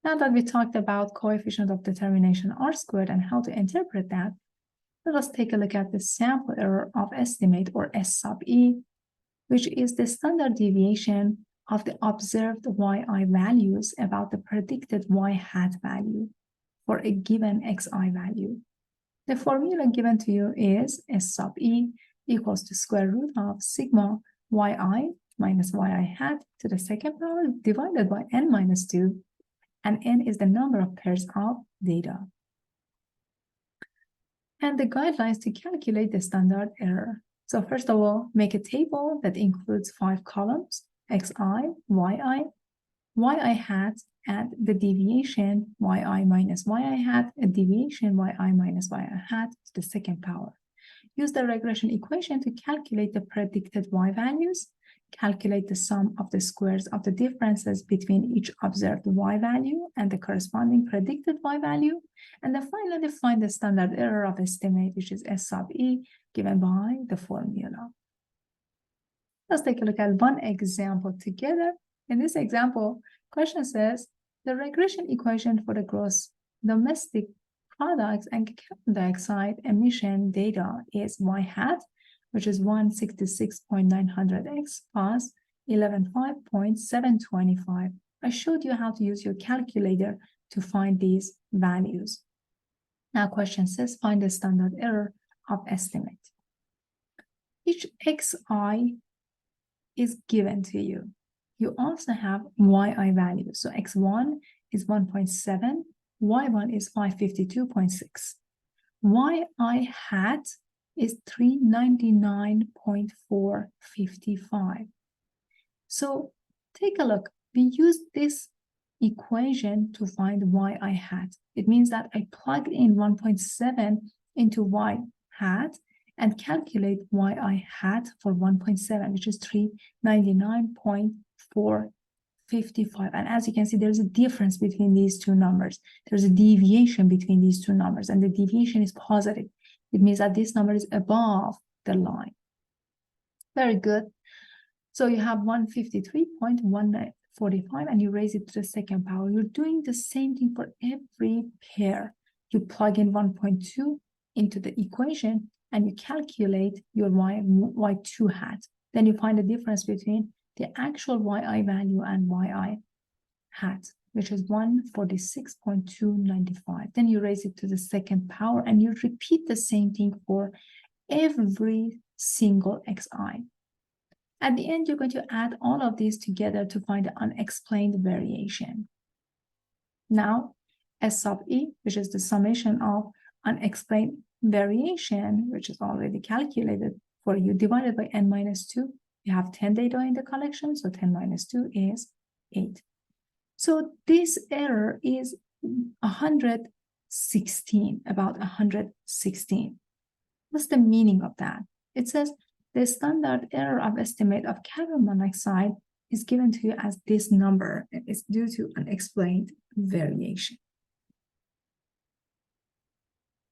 Now that we talked about coefficient of determination R squared and how to interpret that, let us take a look at the sample error of estimate, or S sub E, which is the standard deviation of the observed yi values about the predicted y hat value for a given xi value. The formula given to you is S sub E equals to square root of sigma yi minus yi hat to the second power divided by n minus 2, and n is the number of pairs of data. And the guidelines to calculate the standard error. So first of all, make a table that includes 5 columns, xi, yi hat, and the deviation yi minus yi hat, a deviation yi minus yi hat to the second power. Use the regression equation to calculate the predicted y values, calculate the sum of the squares of the differences between each observed y value and the corresponding predicted y value, and then finally find the standard error of estimate, which is S sub E, given by the formula. Let's take a look at one example together. In this example, question says, the regression equation for the gross domestic products and carbon dioxide emission data is y hat, which is 166.900x plus 11.725. I showed you how to use your calculator to find these values. Now question says, find the standard error of estimate. Each xi is given to you. You also have yi values. So x1 is 1.7, y1 is 552.6. yi hat is 399.455. So take a look. We use this equation to find yi hat. It means that I plug in 1.7 into y hat and calculate yi hat for 1.7, which is 399.455. And as you can see, there's a difference between these two numbers. There's a deviation between these two numbers, and the deviation is positive. It means that this number is above the line. Very good. So you have 153.145, and you raise it to the second power. You're doing the same thing for every pair. You plug in 1.2 into the equation, and you calculate your y2 hat. Then you find the difference between the actual yi value and yi hat, which is 146.295. Then you raise it to the second power, and you repeat the same thing for every single xi. At the end, you're going to add all of these together to find the unexplained variation. Now, S sub E, which is the summation of unexplained variation, which is already calculated for you, divided by n minus 2. You have 10 data in the collection, so 10 minus 2 is 8. So this error is 116, about 116. What's the meaning of that? It says the standard error of estimate of carbon monoxide is given to you as this number. It's due to unexplained variation.